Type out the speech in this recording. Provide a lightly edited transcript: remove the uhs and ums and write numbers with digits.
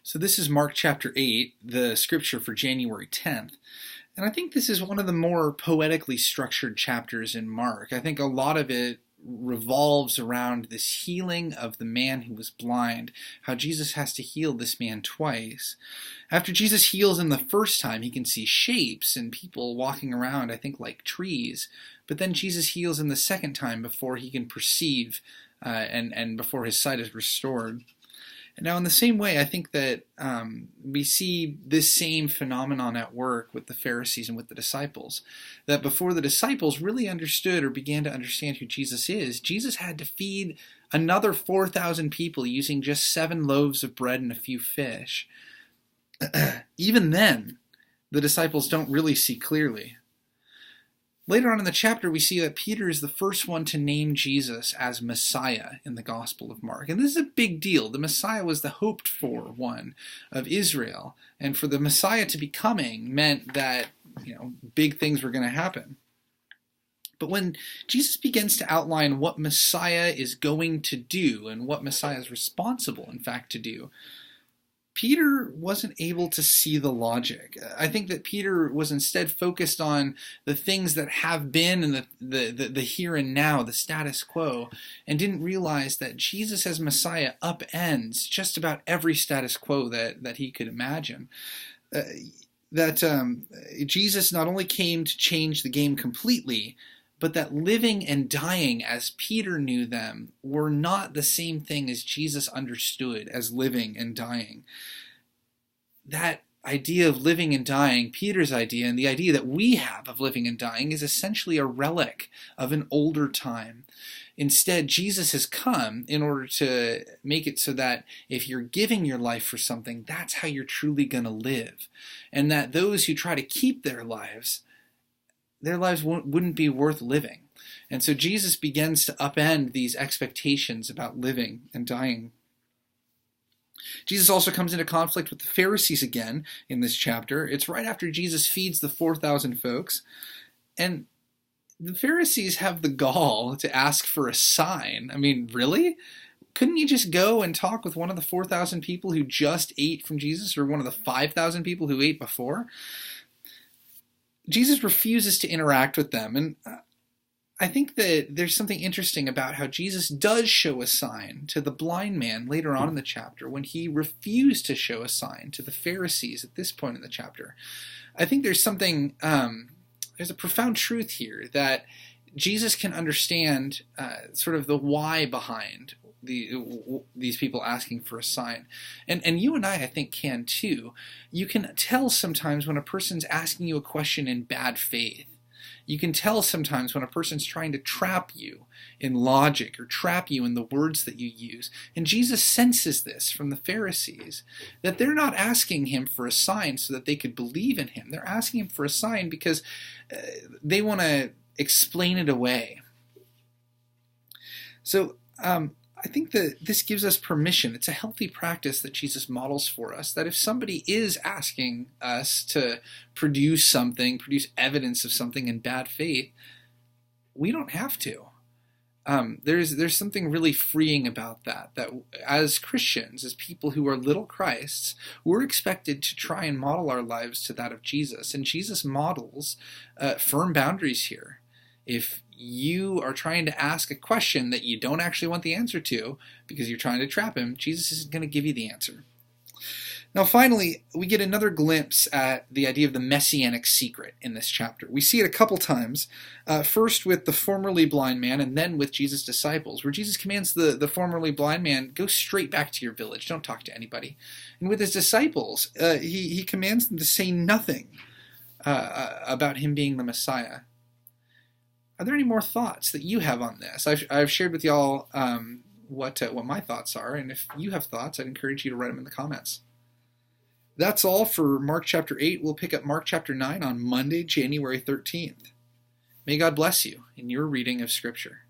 So this is Mark chapter 8, the scripture for January 10th. And I think this is one of the more poetically structured chapters in Mark. I think a lot of it revolves around this healing of the man who was blind, how Jesus has to heal this man twice. After Jesus heals him the first time, he can see shapes and people walking around, I think, like trees. But then Jesus heals him the second time before he can perceive and before his sight is restored. Now, in the same way, I think that we see this same phenomenon at work with the Pharisees and with the disciples. That before the disciples really understood or began to understand who Jesus is, Jesus had to feed another 4,000 people using just 7 loaves of bread and a few fish. Even then, the disciples don't really see clearly. Later on in the chapter, we see that Peter is the first one to name Jesus as Messiah in the Gospel of Mark. And this is a big deal. The Messiah was the hoped-for one of Israel. And for the Messiah to be coming meant that, big things were going to happen. But when Jesus begins to outline what Messiah is going to do and what Messiah is responsible, in fact, to do, Peter wasn't able to see the logic. I think that Peter was instead focused on the things that have been and the here and now, the status quo, and didn't realize that Jesus as Messiah upends just about every status quo that he could imagine. Jesus not only came to change the game completely, but that living and dying as Peter knew them were not the same thing as Jesus understood as living and dying. That idea of living and dying, Peter's idea, and the idea that we have of living and dying is essentially a relic of an older time. Instead, Jesus has come in order to make it so that if you're giving your life for something, that's how you're truly going to live. And that those who try to keep their lives wouldn't be worth living. And so Jesus begins to upend these expectations about living and dying. Jesus also comes into conflict with the Pharisees again in this chapter. It's right after Jesus feeds the 4,000 folks. And the Pharisees have the gall to ask for a sign. I mean, really? Couldn't you just go and talk with one of the 4,000 people who just ate from Jesus, or one of the 5,000 people who ate before? Jesus refuses to interact with them, and I think that there's something interesting about how Jesus does show a sign to the blind man later on in the chapter when he refused to show a sign to the Pharisees at this point in the chapter. I think there's something, there's a profound truth here that Jesus can understand sort of the why behind these people asking for a sign. And you and I think, can too. You can tell sometimes when a person's asking you a question in bad faith. You can tell sometimes when a person's trying to trap you in logic or trap you in the words that you use. And Jesus senses this from the Pharisees, that they're not asking him for a sign so that they could believe in him. They're asking him for a sign because they want to explain it away. So, I think that this gives us permission. It's a healthy practice that Jesus models for us, that if somebody is asking us to produce something, produce evidence of something in bad faith, we don't have to. There's something really freeing about that as Christians, as people who are little Christs, we're expected to try and model our lives to that of Jesus. And Jesus models firm boundaries here. If you are trying to ask a question that you don't actually want the answer to because you're trying to trap him, Jesus isn't going to give you the answer. Now, finally, we get another glimpse at the idea of the messianic secret in this chapter. We see it a couple times, first with the formerly blind man and then with Jesus' disciples, where Jesus commands the formerly blind man, go straight back to your village, don't talk to anybody. And with his disciples, he commands them to say nothing about him being the Messiah. Are there any more thoughts that you have on this? I've shared with y'all what my thoughts are, and if you have thoughts, I'd encourage you to write them in the comments. That's all for Mark chapter 8. We'll pick up Mark chapter 9 on Monday, January 13th. May God bless you in your reading of Scripture.